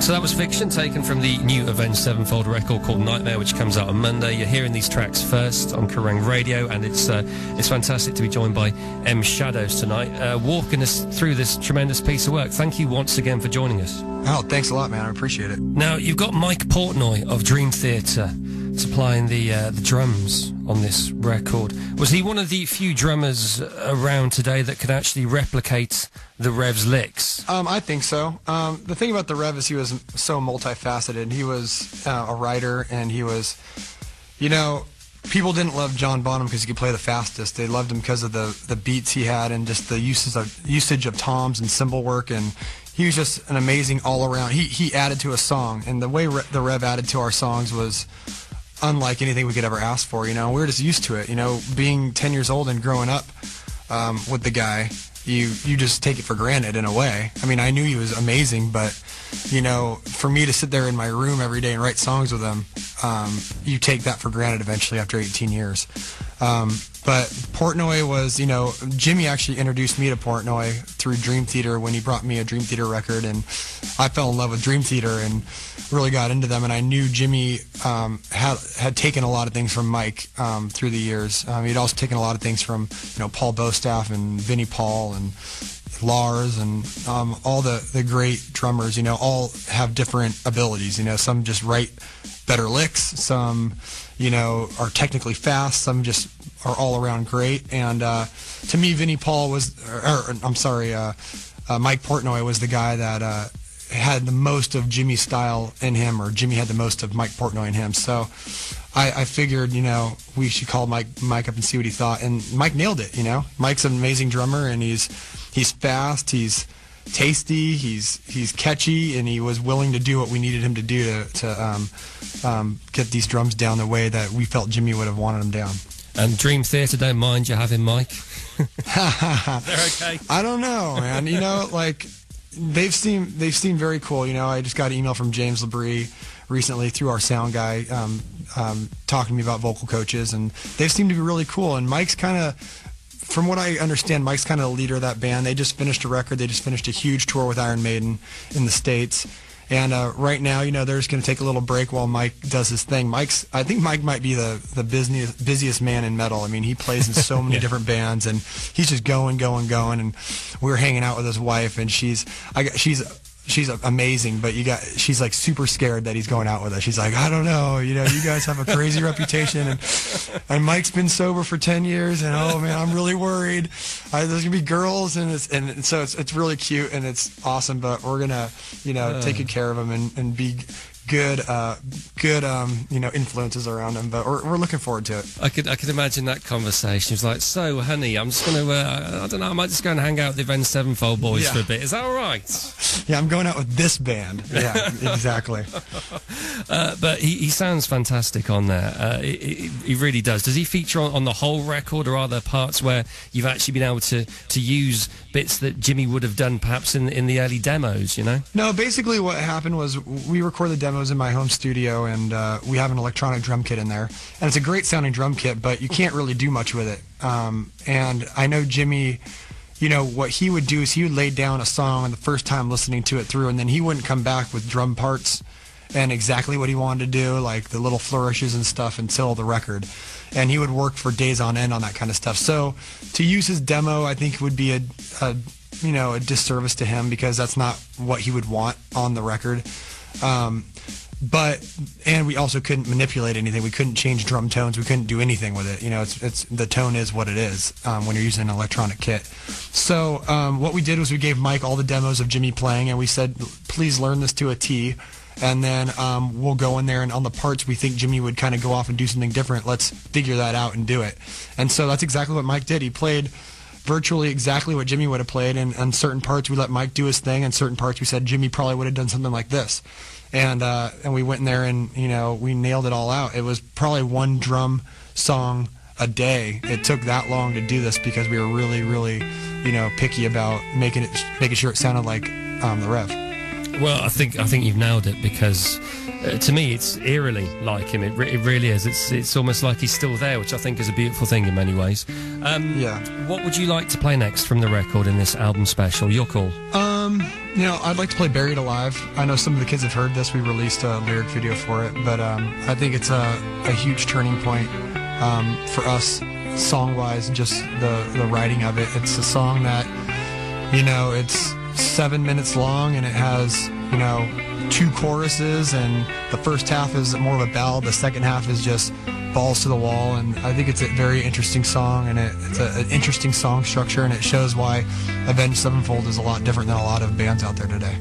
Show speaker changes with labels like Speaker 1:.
Speaker 1: So that was Fiction, taken from the new Avenged Sevenfold record called Nightmare, which comes out on Monday. You're hearing these tracks first on Kerrang Radio, and it's fantastic to be joined by M Shadows tonight, walking us through this tremendous piece of work. Thank you once again for joining us.
Speaker 2: Oh, thanks a lot, man. I appreciate it.
Speaker 1: Now, you've got Mike Portnoy of Dream Theater supplying the drums on this record. Was he one of the few drummers around today that could actually replicate the Rev's licks?
Speaker 2: I think so. The thing about the Rev is he was so multifaceted. He was a writer, and he was, you know, people didn't love John Bonham because he could play the fastest. They loved him because of the beats he had and just the usage of toms and cymbal work, and he was just an amazing all-around. He added to a song, and the way the Rev added to our songs was unlike anything we could ever ask for. You know, we were just used to it. You know, being 10 years old and growing up with the guy, you just take it for granted in a way. I mean, I knew he was amazing, but you know, for me to sit there in my room every day and write songs with him, you take that for granted eventually after 18 years. But Portnoy was, you know, Jimmy actually introduced me to Portnoy through Dream Theater when he brought me a Dream Theater record, and I fell in love with Dream Theater and really got into them. And I knew Jimmy had taken a lot of things from Mike through the years. He'd also taken a lot of things from, you know, Paul Bostaff and Vinnie Paul and Lars and all the great drummers. You know, all have different abilities. You know, some just write better licks, some, you know, are technically fast, some just are all around great. And to me, Vinnie Paul was, Mike Portnoy was the guy that had the most of Jimmy's style in him, or Jimmy had the most of Mike Portnoy in him. So I figured, you know, we should call Mike up and see what he thought. And Mike nailed it. You know, Mike's an amazing drummer, and he's fast, he's tasty, he's catchy, and he was willing to do what we needed him to do to get these drums down the way that we felt Jimmy would have wanted them down.
Speaker 1: And Dream Theater don't mind you having Mike? They're okay.
Speaker 2: I don't know, man. You know, like they've seemed very cool. You know, I just got an email from James Labrie recently through our sound guy talking to me about vocal coaches, and they've seemed to be really cool. And Mike's kind of, from what I understand, Mike's kind of the leader of that band. They just finished a record. They just finished a huge tour with Iron Maiden in the States. And right now, you know, they're just going to take a little break while Mike does his thing. I think Mike might be the busiest man in metal. I mean, he plays in so many different bands, and he's just going. And we were hanging out with his wife, and she's amazing, but she's like super scared that he's going out with us. She's like, I don't know, you know, you guys have a crazy reputation, and Mike's been sober for 10 years, and oh man, I'm really worried. There's gonna be girls, and so it's really cute and it's awesome. But we're gonna, you know, take good care of him and be good you know, influences around him. But we're looking forward to it.
Speaker 1: I could imagine that conversation. It's like, so honey, I'm just gonna I don't know, I might just go and hang out with the Avenged Sevenfold boys for a bit. Is that all right?
Speaker 2: Yeah, I'm going out with this band. Yeah, exactly.
Speaker 1: But he sounds fantastic on there. He really does. Does he feature on the whole record, or are there parts where you've actually been able to use bits that Jimmy would have done perhaps in the early demos, you know?
Speaker 2: No, basically what happened was we recorded the demos in my home studio, and we have an electronic drum kit in there. And it's a great sounding drum kit, but you can't really do much with it. And I know Jimmy, you know, what he would do is he would lay down a song the first time listening to it through, and then he wouldn't come back with drum parts and exactly what he wanted to do, like the little flourishes and stuff, until the record. And he would work for days on end on that kind of stuff. So to use his demo, I think would be a disservice to him, because that's not what he would want on the record. And we also couldn't manipulate anything. We couldn't change drum tones. We couldn't do anything with it. You know, it's the tone is what it is when you're using an electronic kit. So what we did was we gave Mike all the demos of Jimmy playing, and we said, please learn this to a T. And then we'll go in there, and on the parts we think Jimmy would kind of go off and do something different, let's figure that out and do it. And so that's exactly what Mike did. He played virtually exactly what Jimmy would have played, and on certain parts we let Mike do his thing, and certain parts we said Jimmy probably would have done something like this. And we went in there, and you know, we nailed it all out. It was probably one drum song a day. It took that long to do this because we were really, really, you know, picky about making sure it sounded like the Rev.
Speaker 1: Well, I think you've nailed it, because to me it's eerily like him. It really is. It's almost like he's still there, which I think is a beautiful thing in many ways.
Speaker 2: Yeah.
Speaker 1: What would you like to play next from the record in this album special? Your call.
Speaker 2: I'd like to play Buried Alive. I know some of the kids have heard this. We released a lyric video for it, but I think it's a huge turning point for us song-wise, just the writing of it. It's a song that, it's 7 minutes long, and it has, 2 choruses, and the first half is more of a ballad, the second half is just balls to the wall, and I think it's a very interesting song, and it's an interesting song structure, and it shows why Avenged Sevenfold is a lot different than a lot of bands out there today.